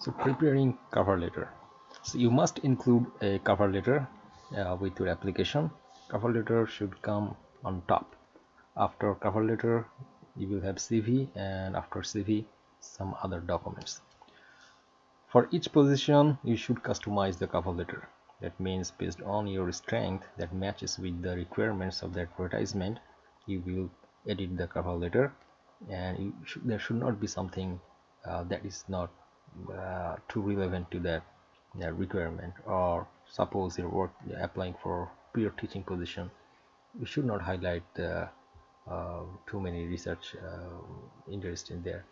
So preparing cover letter. So you must include a cover letter with your application. Cover letter should come on top. After cover letter, you will have CV, and after CV, some other documents. For each position, you should customize the cover letter. That means based on your strength that matches with the requirements of the advertisement, you will edit the cover letter, and there should not be something that is not too relevant to that requirement. Or suppose you're applying for pure teaching position, you should not highlight too many research interest in there.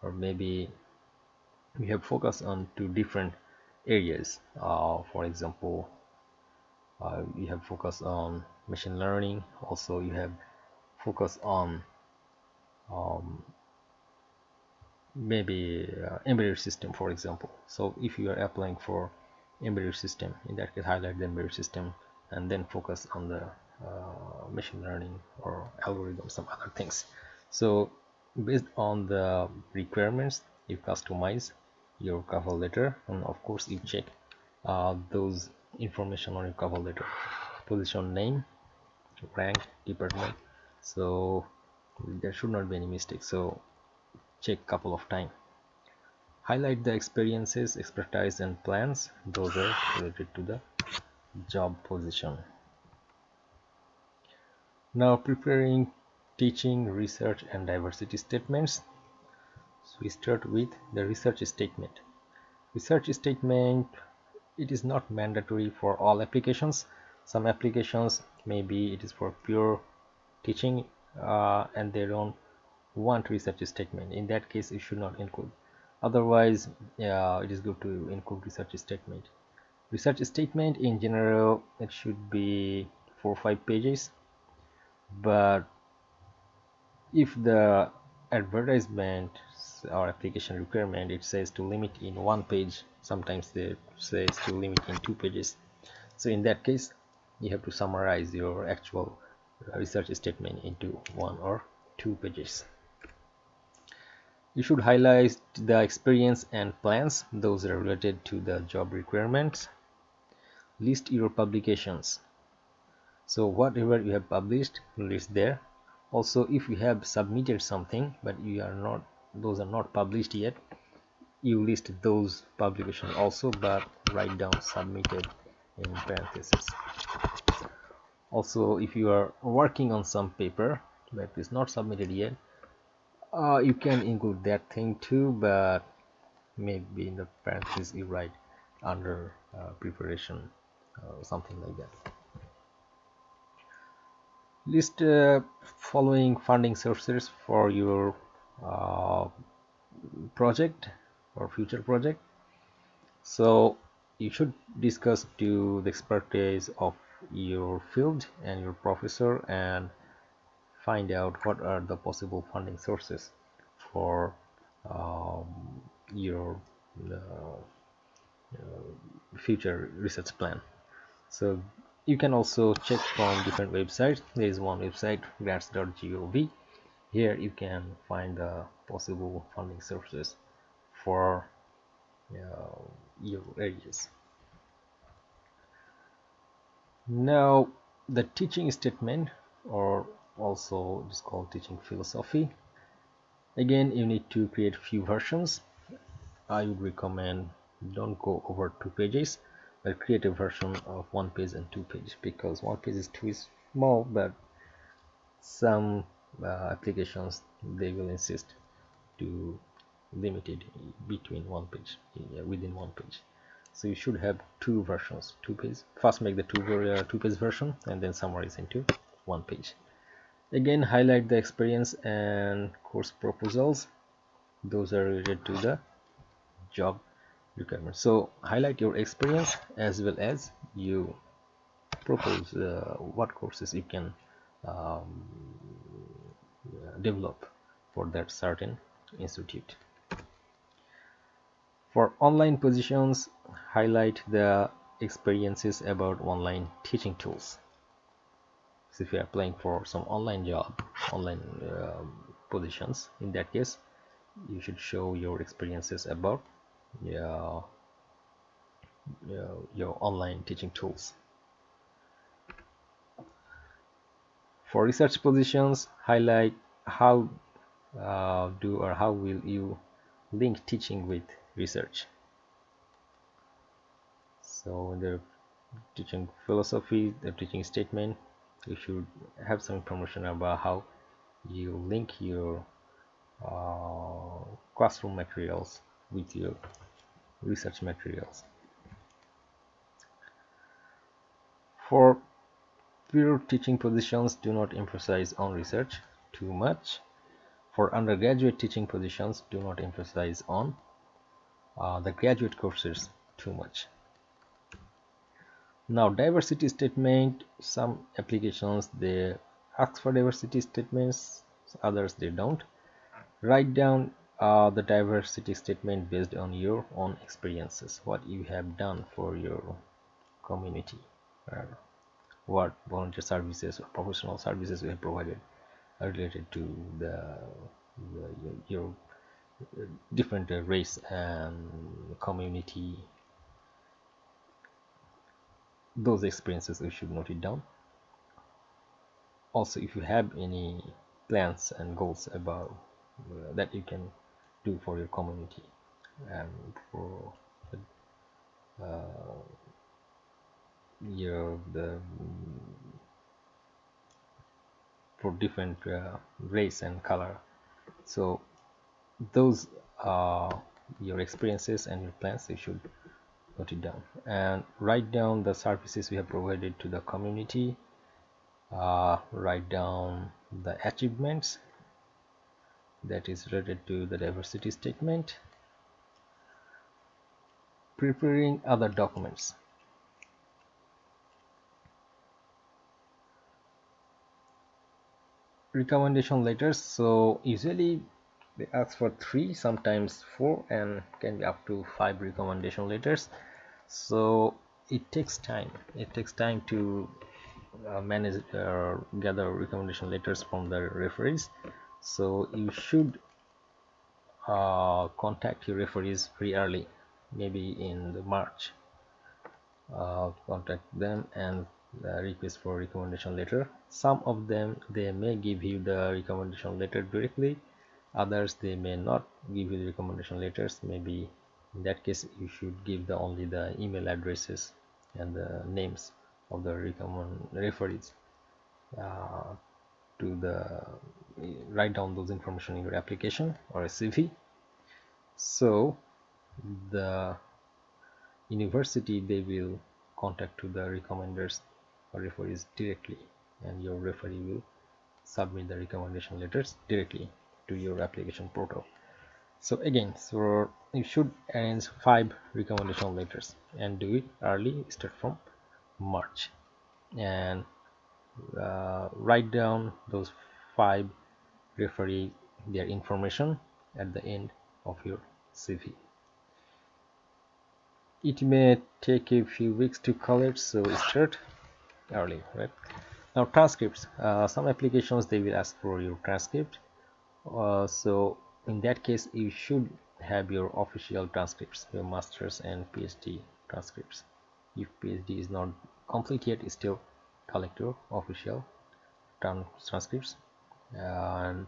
Or maybe we have focused on two different areas. For example, you have focused on machine learning. Also, you have focused on um, maybe embedded system, for example. So if you are applying for embedded system, in that case highlight the embedded system and then focus on the machine learning or algorithm, some other things. So based on the requirements, you customize your cover letter, and of course you check those information on your cover letter: position name, rank, department. So there should not be any mistake, so check couple of times. Highlight the experiences, expertise and plans. Those are related to the job position. Now preparing teaching, research and diversity statements. So we start with the research statement. Research statement, it is not mandatory for all applications. Some applications maybe it is for pure teaching and they don't want research statement. In that case, you should not include. Otherwise, it is good to include research statement. Research statement in general, it should be 4 or 5 pages, but if the advertisement or application requirement it says to limit in 1 page, sometimes they says to limit in 2 pages. So in that case, you have to summarize your actual research statement into 1 or 2 pages. You should highlight the experience and plans. Those are related to the job requirements. List your publications. So whatever you have published, list there. Also, if you have submitted something but those are not published yet, you list those publications also, but write down submitted in parentheses. Also, if you are working on some paper that is not submitted yet, you can include that thing too, but maybe in the parentheses you write under preparation, something like that. List following funding sources for your uh, project or future project. So you should discuss to the expertise of your field and your professor and find out what are the possible funding sources for your uh, future research plan. So you can also check from different websites. There is one website, grants.gov. Here you can find the possible funding sources for your areas. Now the teaching statement, or also it's called teaching philosophy. Again, you need to create few versions. I would recommend don't go over 2 pages, but create a version of 1 page and 2 pages, because 1 page is too small, but some applications they will insist to limit it between 1 page, within 1 page. So you should have 2 versions, 2 pages. First make the 2 page version and then summarize into 1 page. Again, highlight the experience and course proposals. Those are related to the job requirement. So highlight your experience as well as you propose what courses you can um, develop for that certain institute. For online positions, highlight the experiences about online teaching tools. So if you are applying for some online job, online positions, in that case you should show your experiences about your, your online teaching tools. For research positions, highlight how how will you link teaching with research. So in the teaching philosophy, the teaching statement, you should have some information about how you link your classroom materials with your research materials. For pure teaching positions, do not emphasize on research too much. For undergraduate teaching positions, do not emphasize on the graduate courses too much. Now, diversity statement, some applications they ask for diversity statements, others they don't. Write down the diversity statement based on your own experiences, what you have done for your community, what volunteer services or professional services you have provided related to your different race and community. Those experiences you should note it down. Also, if you have any plans and goals about that you can do for your community and for your for different race and color, so those are your experiences and your plans. You should note it down and write down the services we have provided to the community. Write down the achievements that is related to the diversity statement. Preparing other documents. Recommendation letters, so usually they ask for 3, sometimes 4, and can be up to 5 recommendation letters. So it takes time to manage or gather recommendation letters from the referees. So you should contact your referees very early, maybe in the March. Contact them and request for recommendation letter. Some of them they may give you the recommendation letter directly, others they may not give you the recommendation letters. Maybe in that case you should give the only the email addresses and the names of the referees to the write down those information in your application or a CV. So the university they will contact to the recommenders or referees directly, and your referee will submit the recommendation letters directly to your application portal. So again, so you should arrange 5 recommendation letters and do it early, start from March, and write down those 5 referee their information at the end of your CV. It may take a few weeks to collect, so start early, right? Now transcripts, some applications they will ask for your transcript, so in that case you should have your official transcripts, your masters and PhD transcripts. If PhD is not complete yet, still collect your official transcripts, and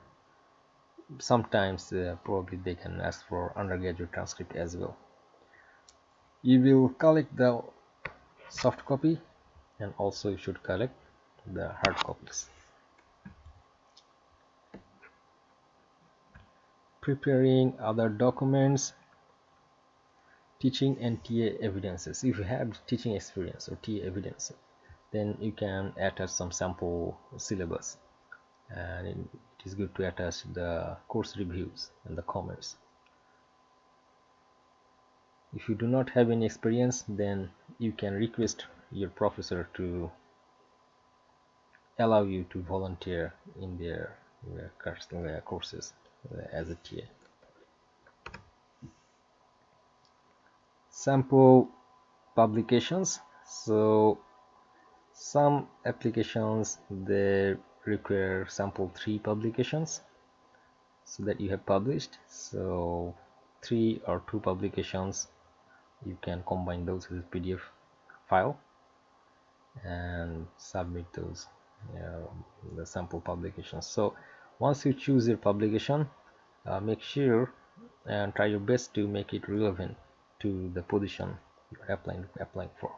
sometimes probably they can ask for undergraduate transcript as well. You will collect the soft copy, and also you should collect the hard copies. Preparing other documents, teaching and TA evidences. If you have teaching experience or TA evidence, then you can attach some sample syllabus, and it is good to attach the course reviews and the comments. If you do not have any experience, then you can request your professor to allow you to volunteer in their courses as a TA. Sample publications. So some applications they require sample 3 publications so that you have published. So 3 or 2 publications, you can combine those with PDF file and submit those the sample publications. So once you choose your publication, make sure and try your best to make it relevant to the position you're applying for.